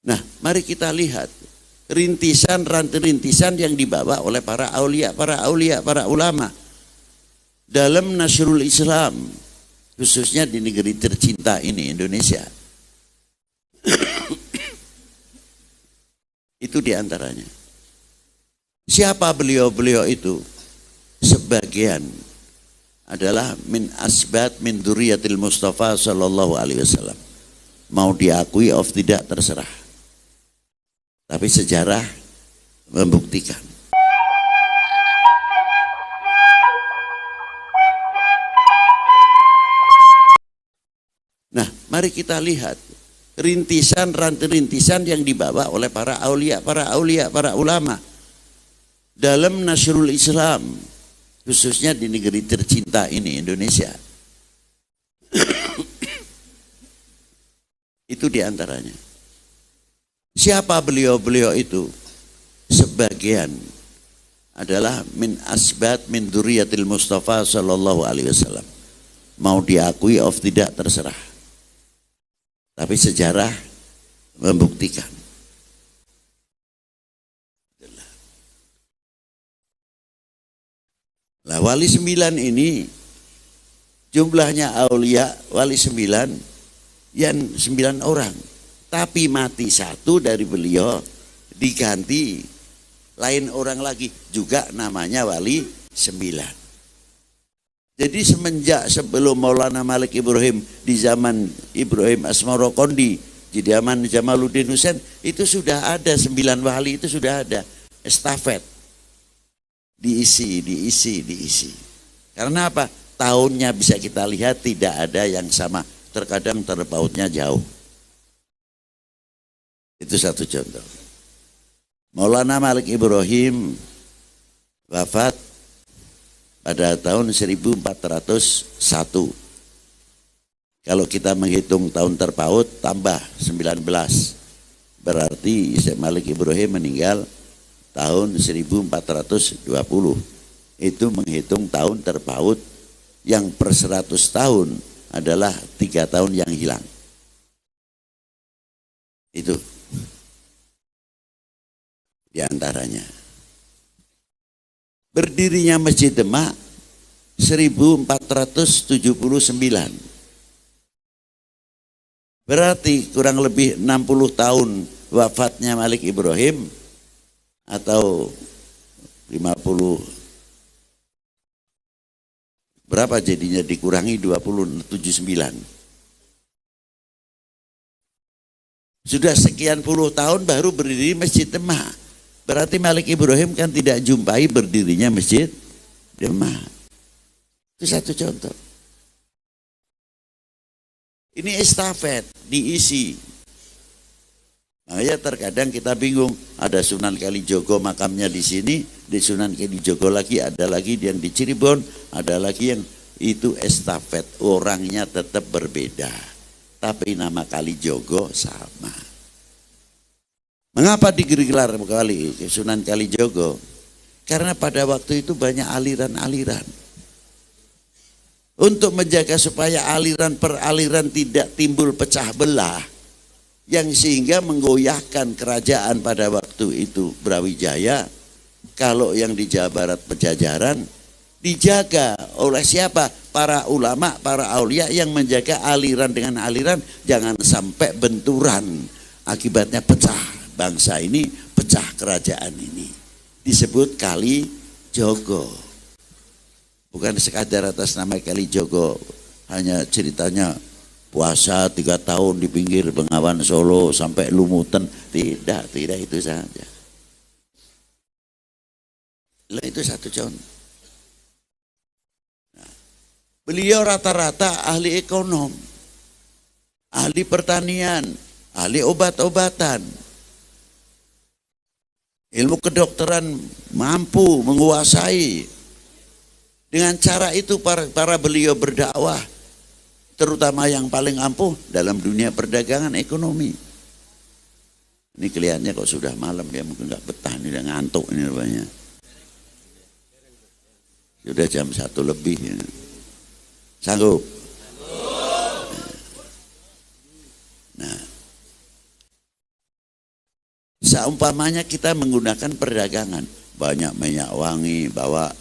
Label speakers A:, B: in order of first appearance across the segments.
A: Nah, mari kita lihat rintisan yang dibawa oleh para aulia, para ulama dalam nasrul Islam, khususnya di negeri tercinta ini, Indonesia. Itu diantaranya. Siapa beliau-beliau itu? Sebagian adalah min asbat min dzurriyyatil Mustafa sallallahu alaihi wasallam. Mau diakui of tidak terserah. Tapi sejarah membuktikan. Nah, mari kita lihat rintisan yang dibawa oleh para aulia, para ulama dalam nasrul Islam, khususnya di negeri tercinta ini, Indonesia. Itu diantaranya. Siapa beliau-beliau itu? Sebagian adalah min asbat min dzurriyyatil Mustafa sallallahu alaihi wasallam. Mau diakui of tidak terserah. Tapi sejarah membuktikan. Lah wali 9 ini jumlahnya aulia wali 9 yang 9 orang. Tapi mati satu dari beliau, diganti lain orang lagi, juga namanya wali 9. Jadi semenjak sebelum Maulana Malik Ibrahim, di zaman Ibrahim Asmarokondi, di zaman Jamaluddin Husain, itu sudah ada 9 wali, itu sudah ada estafet. Diisi. Karena apa? Tahunnya bisa kita lihat tidak ada yang sama, terkadang terpautnya jauh. Itu satu contoh. Maulana Malik Ibrahim wafat pada tahun 1401. Kalau kita menghitung tahun terpaut tambah 19. Berarti Syekh Malik Ibrahim meninggal tahun 1420. Itu menghitung tahun terpaut, yang per 100 tahun adalah 3 tahun yang hilang. Itu di antaranya. Berdirinya Masjid Demak 1479. Berarti kurang lebih 60 tahun wafatnya Malik Ibrahim, atau 50, berapa jadinya dikurangi 279. Sudah sekian puluh tahun baru berdiri Masjid Demak. Berarti Malik Ibrahim kan tidak jumpai berdirinya Masjid Demak. Itu satu contoh. Ini estafet, diisi. Makanya terkadang kita bingung, ada Sunan Kalijogo makamnya di sini, di Sunan Kalijogo lagi, ada lagi yang di Cirebon, ada lagi yang itu estafet, orangnya tetap berbeda. Tapi nama Kalijogo sama. Mengapa digelar kali Sunan Kalijogo? Karena pada waktu itu banyak aliran-aliran. Untuk menjaga supaya aliran per aliran tidak timbul pecah belah, yang sehingga menggoyahkan kerajaan pada waktu itu Brawijaya. Kalau yang di Jawa Barat Pajajaran, dijaga oleh siapa? Para ulama, para aulia yang menjaga aliran dengan aliran, jangan sampai benturan, akibatnya pecah bangsa ini, pecah kerajaan ini. Disebut Kalijogo. Bukan sekadar atas nama Kalijogo, hanya ceritanya puasa 3 tahun di pinggir Bengawan Solo sampai lumutan. Tidak itu saja. Itu satu contoh. Nah, beliau rata-rata ahli ekonom, ahli pertanian, ahli obat-obatan. Ilmu kedokteran mampu menguasai. Dengan cara itu para beliau berdakwah, terutama yang paling ampuh dalam dunia perdagangan ekonomi. Ini kelihatannya kok sudah malam ya, mungkin nggak betah nih, udah ngantuk ini rupanya. Sudah jam 1 lebih ya. Sanggup? Nah, Seumpamanya kita menggunakan perdagangan, banyak minyak wangi, bawa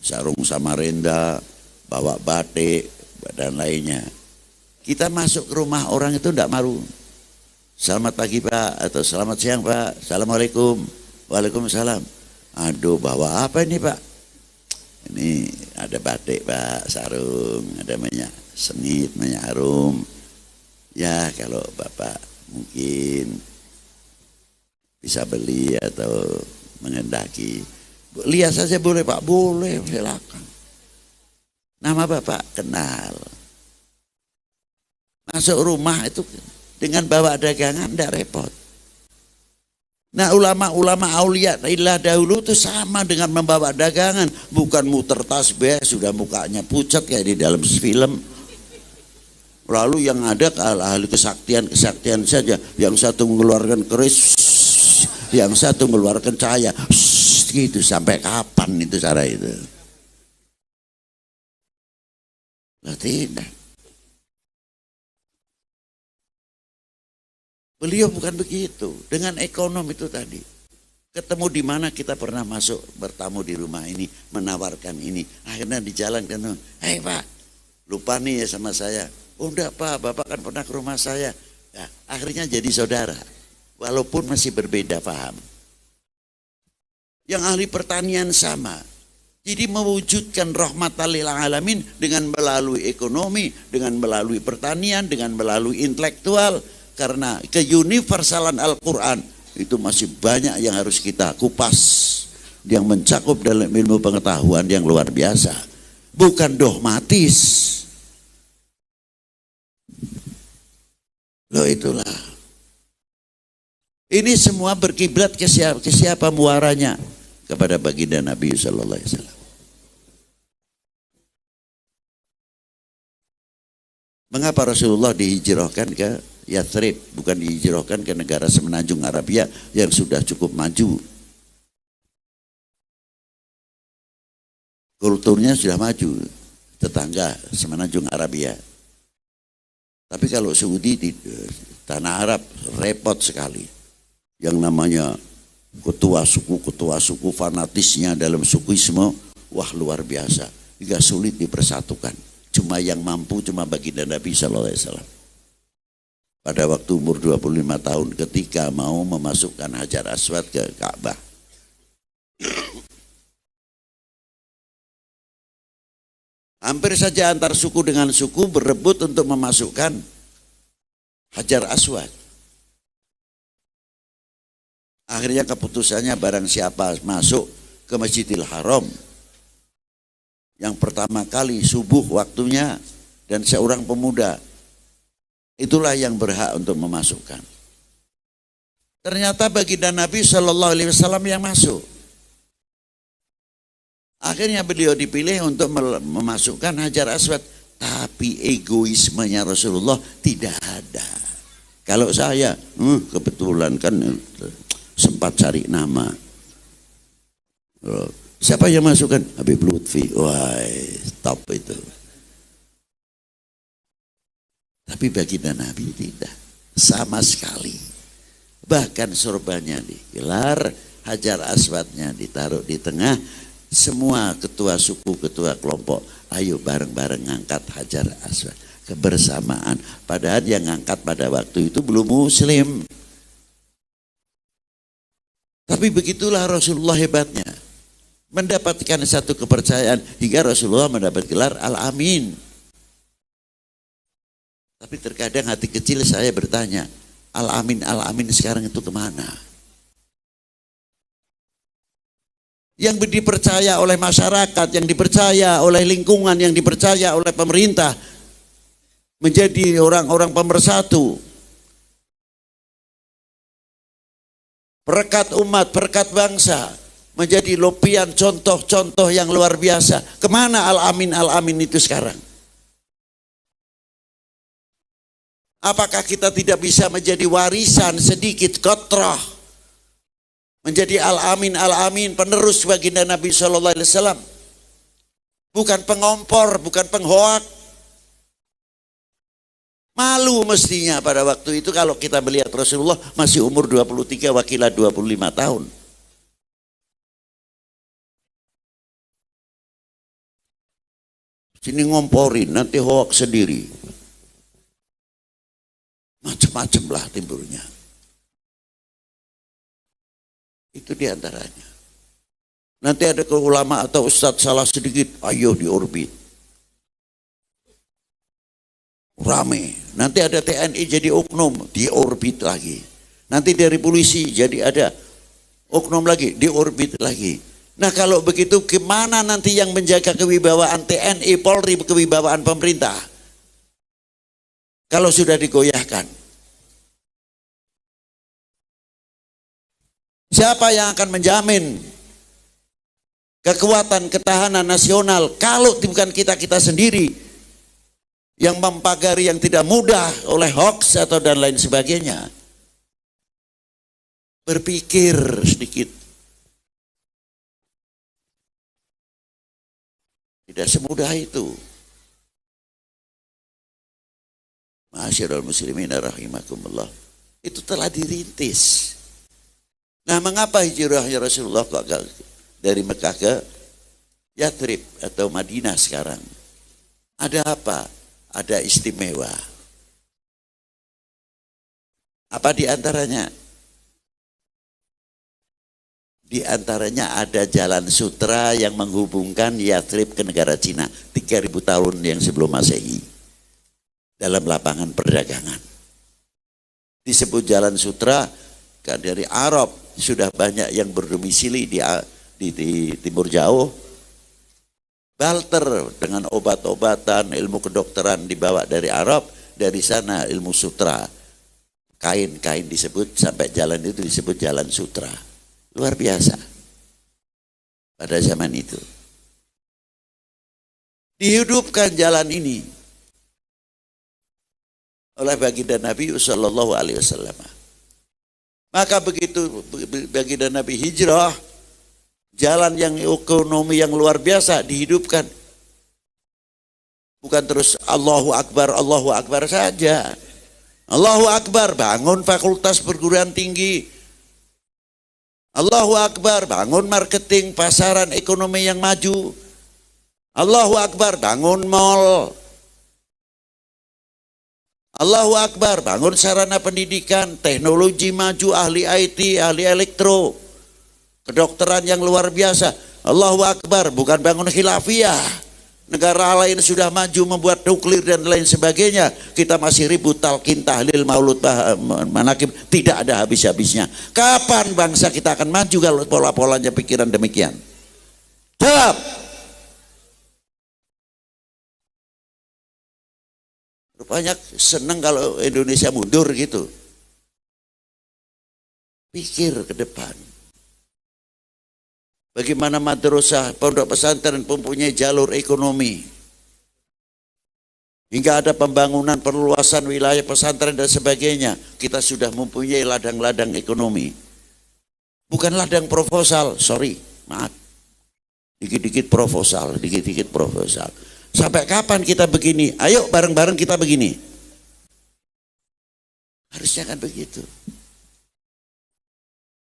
A: sarung Samarinda, bawa batik dan lainnya. Kita masuk ke rumah orang itu tidak malu. Selamat pagi Pak, atau selamat siang Pak, Assalamualaikum, Waalaikumsalam. Aduh, bawa apa ini Pak? Ini ada batik Pak, sarung, ada minyak sengit, minyak harum. Ya kalau Bapak mungkin bisa beli atau mengendaki, lihat saja boleh Pak, boleh, silakan. Nama Bapak kenal. Masuk rumah itu dengan bawa dagangan tidak repot. Nah ulama-ulama aulia ilah dahulu itu sama dengan membawa dagangan, bukan muter tasbih sudah mukanya pucat kayak di dalam film. Lalu yang ada ahli kesaktian saja, yang satu mengeluarkan keris, yang satu mengeluarkan cahaya, gitu. Sampai kapan itu cara itu? Nah, tidak. Beliau bukan begitu. Dengan ekonom itu tadi, ketemu di mana kita pernah masuk bertamu di rumah ini, menawarkan ini, akhirnya di jalan kan, hei Pak, lupa nih ya sama saya. Oh enggak Pak, Bapak kan pernah ke rumah saya. Nah, akhirnya jadi saudara, walaupun masih berbeda paham. Yang ahli pertanian sama. Jadi mewujudkan rahmatan lil alamin dengan melalui ekonomi, dengan melalui pertanian, dengan melalui intelektual. Karena keuniversalan Al-Quran itu masih banyak yang harus kita kupas, yang mencakup dalam ilmu pengetahuan yang luar biasa, bukan dogmatis. Loh itulah. Ini semua berkiblat ke siapa muaranya? Kepada baginda Nabi sallallahu alaihi wasallam. Mengapa Rasulullah dihijrahkan ke Yathrib, bukan dihijrahkan ke negara semenanjung Arabia yang sudah cukup maju? Kulturnya sudah maju, tetangga semenanjung Arabia. Tapi kalau Saudi di tanah Arab repot sekali. Yang namanya ketua suku fanatisnya dalam sukuisme, wah luar biasa. Hingga sulit dipersatukan. Cuma yang mampu cuma baginda Nabi sallallahu alaihi wasallam. Pada waktu umur 25 tahun ketika mau memasukkan Hajar Aswad ke Ka'bah. Hampir saja antar suku dengan suku berebut untuk memasukkan Hajar Aswad. Akhirnya keputusannya barang siapa masuk ke Masjidil Haram, yang pertama kali subuh waktunya dan seorang pemuda, itulah yang berhak untuk memasukkan. Ternyata baginda Nabi Shallallahu Alaihi Wasallam yang masuk. Akhirnya beliau dipilih untuk memasukkan Hajar Aswad. Tapi egoismenya Rasulullah tidak ada. Kalau saya, kebetulan kan sempat cari nama. Siapa yang masukkan? Habib Lutfi. Wah, top itu. Tapi baginda Nabi tidak. Sama sekali. Bahkan sorbannya digelar, Hajar Aswadnya ditaruh di tengah. Semua ketua suku, ketua kelompok, ayo bareng-bareng ngangkat Hajar Aswad. Kebersamaan. Padahal yang ngangkat pada waktu itu belum muslim. Tapi begitulah Rasulullah hebatnya. Mendapatkan satu kepercayaan hingga Rasulullah mendapat gelar Al-Amin. Tapi terkadang hati kecil saya bertanya, Al-Amin, Al-Amin sekarang itu kemana? Yang dipercaya oleh masyarakat, yang dipercaya oleh lingkungan, yang dipercaya oleh pemerintah, menjadi orang-orang pemersatu, perekat umat, perekat bangsa, menjadi lopian contoh-contoh yang luar biasa. Kemana Al-Amin, Al-Amin itu sekarang? Apakah kita tidak bisa menjadi warisan sedikit kotroh, menjadi Al-Amin, Al-Amin, penerus baginda Nabi Shallallahu Alaihi Wasallam, bukan pengompor, bukan penghoak, Malu mestinya pada waktu itu kalau kita melihat Rasulullah masih umur 23, wakilah 25 tahun. Sini ngomporin, nanti hoax sendiri. Macam-macam lah timbulnya. Itu diantaranya. Nanti ada ke ulama atau ustadz salah sedikit, ayo diorbit. Rame. Nanti ada TNI jadi oknum, diorbit lagi. Nanti dari polisi jadi ada oknum lagi, diorbit lagi. Nah kalau begitu gimana nanti yang menjaga kewibawaan TNI, Polri, kewibawaan pemerintah? Kalau sudah digoyahkan. Siapa yang akan menjamin kekuatan ketahanan nasional kalau bukan kita-kita sendiri yang mempagari yang tidak mudah oleh hoax atau dan lain sebagainya? Berpikir sedikit. Tidak semudah itu. Ma'asyiral muslimin rahimakumullah. Itu telah dirintis. Nah, mengapa hijrahnya Rasulullah kok dari Mekah ke Yathrib atau Madinah sekarang? Ada apa? Ada istimewa. Apa di antaranya? Di antaranya ada jalan sutra yang menghubungkan Yathrib ke negara Cina 3000 tahun yang sebelum Masehi dalam lapangan perdagangan. Disebut jalan sutra kan dari Arab sudah banyak yang berdomisili di timur jauh. Balter dengan obat-obatan, ilmu kedokteran dibawa dari Arab, dari sana ilmu sutra. Kain-kain disebut, sampai jalan itu disebut jalan sutra. Luar biasa pada zaman itu. Dihidupkan jalan ini oleh baginda Nabi sallallahu alaihi wasallam. Maka begitu baginda Nabi hijrah, jalan yang ekonomi yang luar biasa dihidupkan. Bukan terus Allahu Akbar saja. Allahu Akbar, bangun fakultas perguruan tinggi. Allahu Akbar, bangun marketing, pasaran ekonomi yang maju. Allahu Akbar, bangun mall. Allahu Akbar, bangun sarana pendidikan, teknologi maju, ahli IT, ahli elektro, kedokteran yang luar biasa. Allahu Akbar, bukan bangun khilafiyah. Negara lain sudah maju membuat nuklir dan lain sebagainya. Kita masih ribut talqin, tahlil, maulud, manakib, tidak ada habis-habisnya. Kapan bangsa kita akan maju kalau pola-polanya pikiran demikian? Jawab. Rupanya senang kalau Indonesia mundur gitu. Pikir ke depan. Bagaimana madrasah, pondok pesantren mempunyai jalur ekonomi. Hingga ada pembangunan perluasan wilayah pesantren dan sebagainya. Kita sudah mempunyai ladang-ladang ekonomi. Bukan ladang proposal, sorry, maaf. Dikit-dikit proposal, dikit-dikit proposal. Sampai kapan kita begini? Ayo bareng-bareng kita begini. Harusnya kan begitu.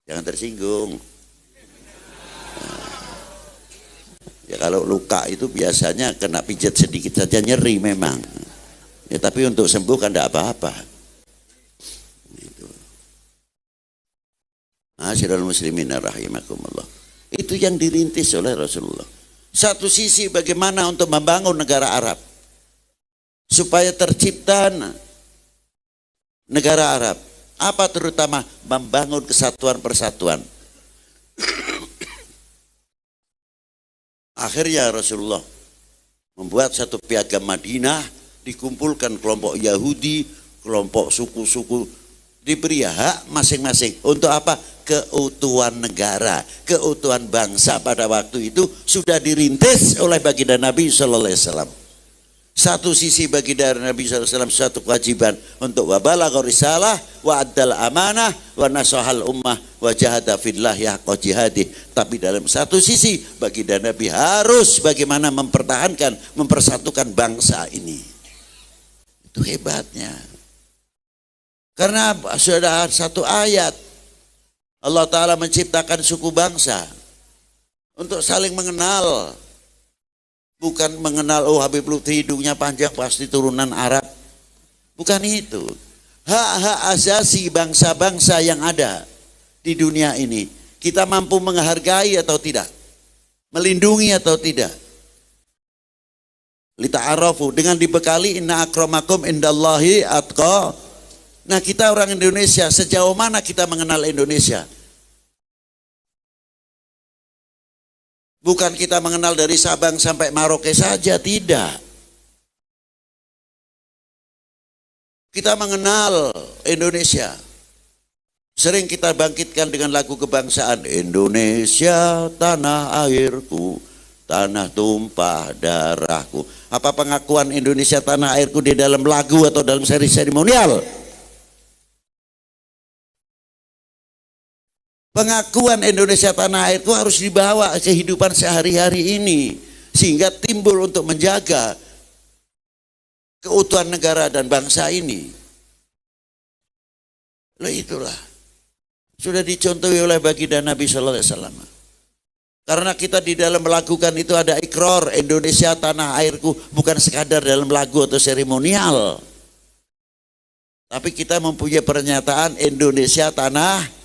A: Jangan tersinggung. Ya kalau luka itu biasanya kena pijat sedikit saja nyeri memang. Ya tapi untuk sembuh kan tidak apa-apa. Itu. Ma'asyiral muslimin rahimakumullah. Itu yang dirintis oleh Rasulullah. Satu sisi bagaimana untuk membangun negara Arab supaya tercipta negara Arab. Apa terutama membangun kesatuan persatuan. Akhirnya Rasulullah membuat satu piagam Madinah, dikumpulkan kelompok Yahudi, kelompok suku-suku, diberi hak masing-masing. Untuk apa? Keutuhan negara, keutuhan bangsa pada waktu itu sudah dirintis oleh baginda Nabi sallallahu alaihi wasallam. Satu sisi baginda Nabi sallallahu alaihi wasallam satu kewajiban untuk wabalagha risalah wa addal amanah wa nasahal ummah wa jahada fillah haqqa jihadih. Tapi dalam satu sisi baginda Nabi harus bagaimana mempertahankan, mempersatukan bangsa ini. Itu hebatnya. Karena sudah satu ayat Allah Ta'ala menciptakan suku bangsa untuk saling mengenal. Bukan mengenal, oh Habib Lutfi hidungnya panjang pasti turunan Arab. Bukan itu. Hak-hak asasi bangsa-bangsa yang ada di dunia ini, kita mampu menghargai atau tidak? Melindungi atau tidak? Lita'arafu, dengan dibekali inna akramakum indallahi atqa. Nah, kita orang Indonesia, sejauh mana kita mengenal Indonesia? Bukan kita mengenal dari Sabang sampai Maroke saja, tidak. Kita mengenal Indonesia. Sering kita bangkitkan dengan lagu kebangsaan, Indonesia tanah airku, tanah tumpah darahku. Apa pengakuan Indonesia tanah airku di dalam lagu atau dalam seri seremonial? Pengakuan Indonesia tanah airku harus dibawa kehidupan sehari-hari ini, sehingga timbul untuk menjaga keutuhan negara dan bangsa ini. Loh, itulah sudah dicontohi oleh baginda Nabi Sallallahu Alaihi Wasallam. Karena kita di dalam melakukan itu ada ikrar Indonesia tanah airku, bukan sekadar dalam lagu atau seremonial, tapi kita mempunyai pernyataan Indonesia tanah.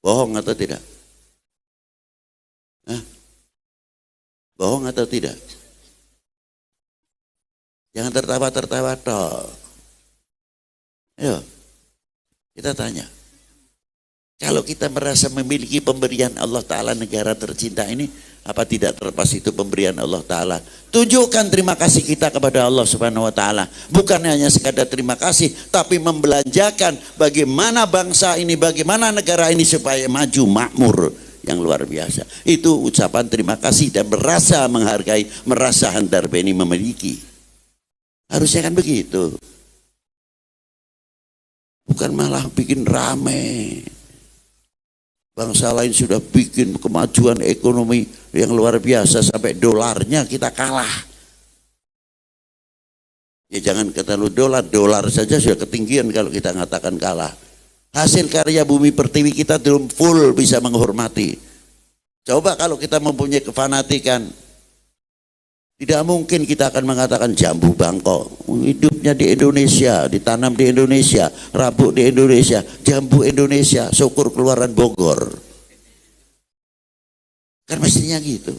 A: Bohong atau tidak? Hah? Bohong atau tidak? Jangan tertawa-tertawa toh. Ayo, kita tanya. Kalau kita merasa memiliki pemberian Allah Ta'ala negara tercinta ini, apa tidak terlepas itu pemberian Allah Ta'ala? Tunjukkan terima kasih kita kepada Allah Subhanahu Wa Ta'ala. Bukan hanya sekadar terima kasih, tapi membelanjakan bagaimana bangsa ini, bagaimana negara ini supaya maju makmur yang luar biasa. Itu ucapan terima kasih dan merasa menghargai, merasa handar beni memiliki. Harusnya kan begitu. Bukan malah bikin rame. Bangsa lain sudah bikin kemajuan ekonomi yang luar biasa sampai dolarnya kita kalah. Ya jangan kata lu dolar saja sudah ketinggian kalau kita mengatakan kalah. Hasil karya bumi pertiwi kita belum full bisa menghormati. Coba kalau kita mempunyai kefanatikan, tidak mungkin kita akan mengatakan jambu Bangkok. Hidupnya di Indonesia, ditanam di Indonesia, rabuk di Indonesia, jambu Indonesia, syukur keluaran Bogor. Kan mestinya gitu.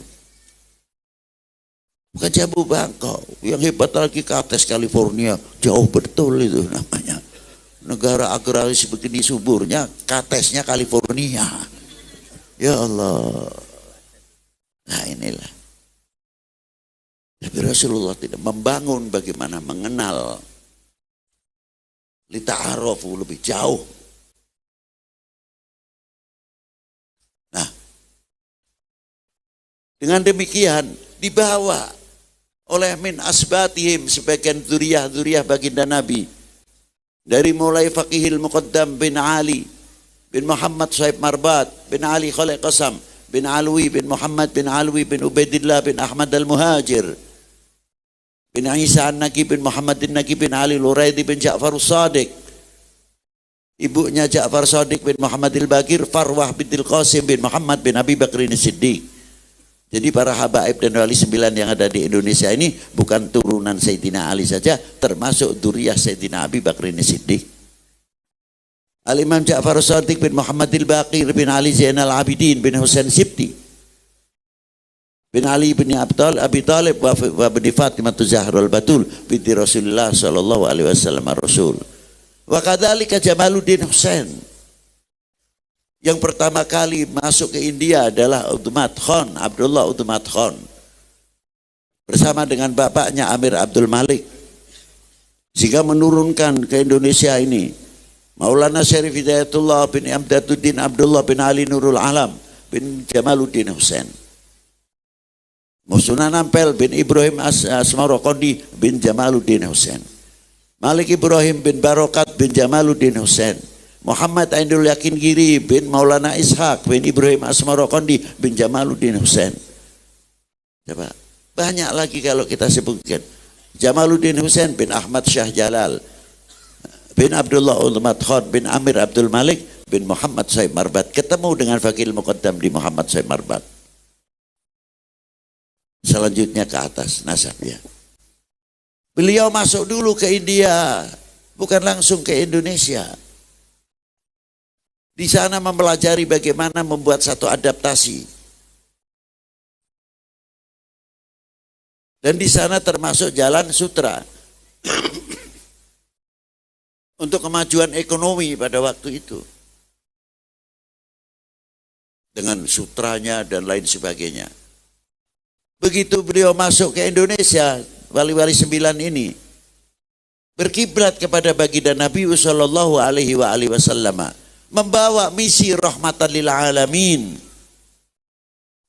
A: Bukan jambu Bangkok. Yang hebat lagi Kates California, jauh betul itu namanya. Negara agraris begini suburnya, Katesnya California. Ya Allah. Nah inilah. Tapi Rasulullah tidak membangun bagaimana mengenal lita'arofu lebih jauh. Nah, dengan demikian dibawa oleh min asbatihim sebagian dzurriyyah baginda Nabi. Dari mulai Faqihil Muqaddam bin Ali bin Muhammad Sahib Marbat bin Ali Khalid Qasam bin Alwi bin Muhammad bin Alwi bin Ubaidillah bin Ahmad al-Muhajir bin Isa an-Naqi bin Muhammad an-Naqi bin Ali Luraidi bin Ja'far as-Sadiq, ibunya Ja'far Sadiq bin Muhammad al-Baqir, Farwah bintil Qasim bin Muhammad bin Abi Bakr as-Siddiq. Jadi para habaib dan wali 9 yang ada di Indonesia ini bukan turunan Sayyidina Ali saja, termasuk dzurriyyah Sayyidina Abi Bakr as-Siddiq. Al-Imam Ja'far as-Sadiq bin Muhammad al-Baqir bin Ali Zainal Abidin bin Husain Sibti bin Ali bin Abi Talib wa bin Fatimah Zahrul Batul binti Rasulullah sallallahu alaihi wasallam Rasul. Wa kadzalika Jamaluddin Husain. Yang pertama kali masuk ke India adalah Uthman Khan, Abdullah Uthman Khan. Bersama dengan bapaknya Amir Abdul Malik. Sehingga menurunkan ke Indonesia ini Maulana Syarif Hidayatullah bin Amdaduddin Abdullah bin Ali Nurul Alam bin Jamaluddin Husain. Sunan Ampel bin Ibrahim Asmarokondi bin Jamaluddin Husain. Malik Ibrahim bin Barokat bin Jamaluddin Husain. Muhammad Ainul Yakin Giri bin Maulana Ishaq bin Ibrahim Asmarokondi bin Jamaluddin Husain. Coba, banyak lagi kalau kita sebutkan. Jamaluddin Husain bin Ahmad Syah Jalal bin Abdullah Ulmat Khod bin Amir Abdul Malik bin Muhammad Said Marbat ketemu dengan Fakil Muqaddam di Muhammad Said Marbat. Selanjutnya ke atas nasabnya. Beliau masuk dulu ke India, bukan langsung ke Indonesia. Di sana mempelajari bagaimana membuat satu adaptasi. Dan di sana termasuk jalan sutra untuk kemajuan ekonomi pada waktu itu. Dengan sutranya dan lain sebagainya. Begitu beliau masuk ke Indonesia, wali-wali 9 ini berkiblat kepada baginda Nabi sallallahu alaihi wasallam, membawa misi rahmatan lil alamin.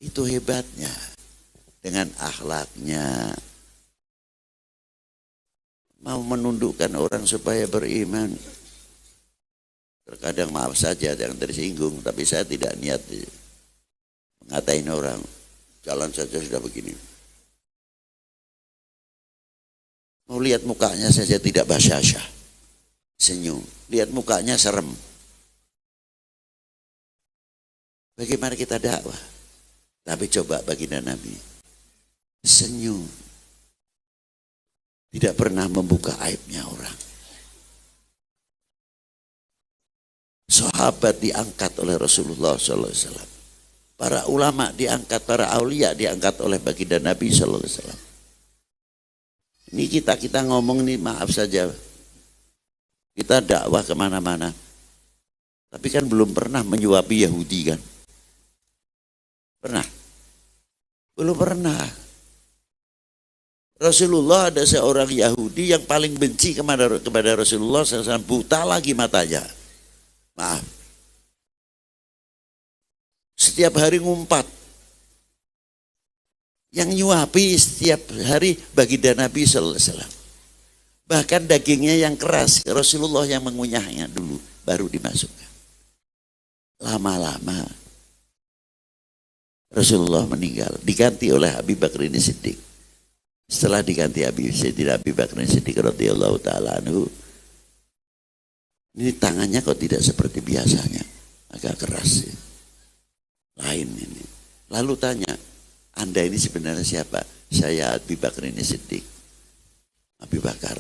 A: Itu hebatnya. Dengan akhlaknya mau menundukkan orang supaya beriman. Terkadang maaf saja yang tersinggung, tapi saya tidak niat ngatain orang. Jalan saja sudah begini. Mau lihat mukanya saja tidak basyasyah. Senyum. Lihat mukanya serem. Bagaimana kita dakwah? Tapi coba baginda Nabi. Senyum. Tidak pernah membuka aibnya orang. Sahabat diangkat oleh Rasulullah SAW. Para ulama diangkat, para aulia diangkat oleh baginda Nabi SAW. Ini kita ngomong nih, maaf saja. Kita dakwah kemana-mana. Tapi kan belum pernah menyuapi Yahudi kan? Pernah? Belum pernah. Rasulullah ada seorang Yahudi yang paling benci kepada Rasulullah SAW, buta lagi matanya. Maaf. Setiap hari ngumpat. Yang nyuapi setiap hari baginda Nabi SAW. Bahkan dagingnya yang keras, Rasulullah yang mengunyahnya dulu, baru dimasukkan. Lama-lama Rasulullah meninggal, diganti oleh Abu Bakar Siddiq. Setelah diganti Abu Bakar Siddiq radhiyallahu taala anhu, ini tangannya kok tidak seperti biasanya, agak keras ya. Lain ini. Lalu tanya, Anda ini sebenarnya siapa? Saya Abu Bakar Siddiq. Abu Bakar,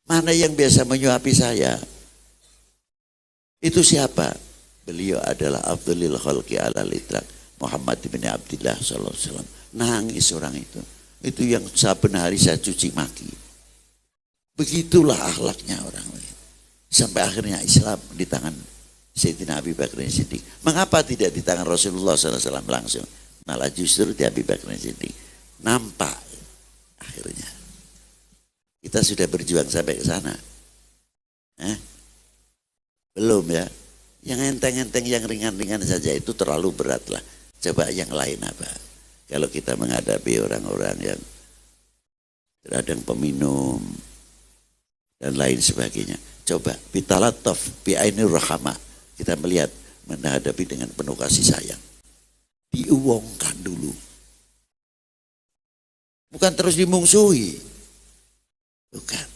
A: mana yang biasa menyuapi saya? Itu siapa? Beliau adalah Abdulil Khalqi ala litrak, Muhammad bin Abdullah sallallahu alaihi wasallam. Nangis orang itu. Itu yang saben hari saya cuci maki. Begitulah akhlaknya orang lain. Sampai akhirnya Islam di tangan Sayyidina Abu Bakar Siddiq. Mengapa tidak di tangan Rasulullah SAW langsung? Malah justru di Abu Bakar Siddiq. Nampak akhirnya. Kita sudah berjuang sampai ke sana. Belum ya. Yang enteng-enteng, yang ringan-ringan saja itu terlalu berat lah. Coba yang lain apa? Kalau kita menghadapi orang-orang yang terkadang peminum dan lain sebagainya. Coba bitalattaf bi'ainir rahmah. Kita melihat, menghadapi dengan penuh kasih sayang. Diuwongkan dulu. Bukan terus dimungsuhi. Bukan.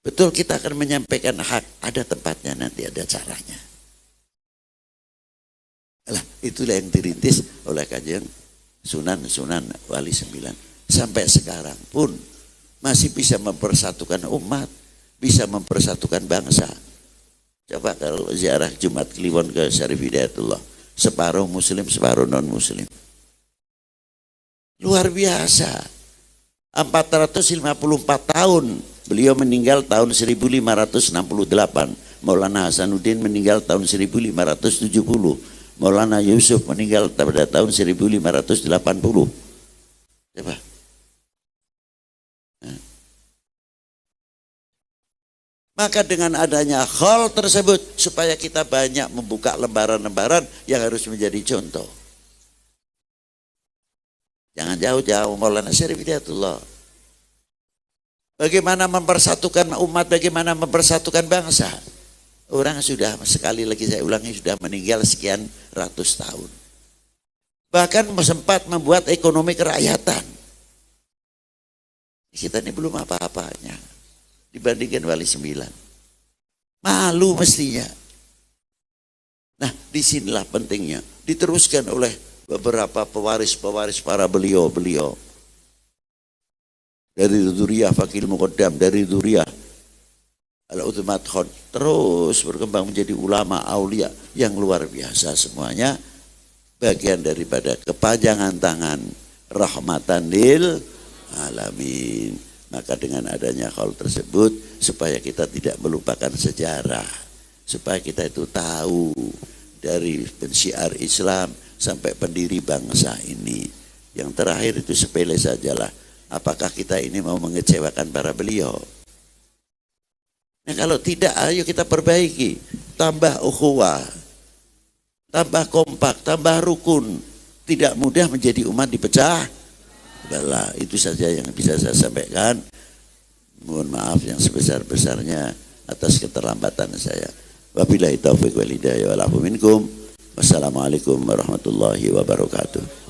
A: Betul, kita akan menyampaikan hak, ada tempatnya nanti, ada caranya. Lah, itulah yang dirintis oleh kajian Sunan Wali 9. Sampai sekarang pun masih bisa mempersatukan umat, bisa mempersatukan bangsa. Coba kalau ziarah Jumat Kliwon ke Syarif Hidayatullah, separuh muslim, separuh non muslim. Luar biasa. 454 tahun. Beliau meninggal tahun 1568. Maulana Hasanuddin meninggal tahun 1570. Maulana Yusuf meninggal pada tahun 1580. Coba. Maka dengan adanya hal tersebut, supaya kita banyak membuka lembaran-lembaran yang harus menjadi contoh. Jangan jauh-jauh Maulana Syarif Hidayatullah. Bagaimana mempersatukan umat, bagaimana mempersatukan bangsa. Orang sudah, sekali lagi saya ulangi, sudah meninggal sekian ratus tahun. Bahkan sempat membuat ekonomi kerakyatan. Kita ini belum apa-apanya dibandingkan Wali Sembilan. Malu mestinya. Nah, disinilah pentingnya diteruskan oleh beberapa pewaris-pewaris para beliau-beliau. Dari Dzurriyyah Faqihul Muqaddam, dari Dzurriyyah Al-Utsman Khon, terus berkembang menjadi ulama aulia yang luar biasa semuanya, bagian daripada kepanjangan tangan rahmatan lil alamin. Maka dengan adanya hal tersebut, supaya kita tidak melupakan sejarah, supaya kita itu tahu dari pensiar Islam sampai pendiri bangsa ini. Yang terakhir itu sepele sajalah, apakah kita ini mau mengecewakan para beliau? Nah, kalau tidak, ayo kita perbaiki, tambah ukhuwah, tambah kompak, tambah rukun. Tidak mudah menjadi umat dipecah belah. Itu saja yang bisa saya sampaikan. Mohon maaf yang sebesar-besarnya atas keterlambatan saya. Wabillahi taufiq wal hidayah wal afu minkum. Wassalamualaikum warahmatullahi wabarakatuh.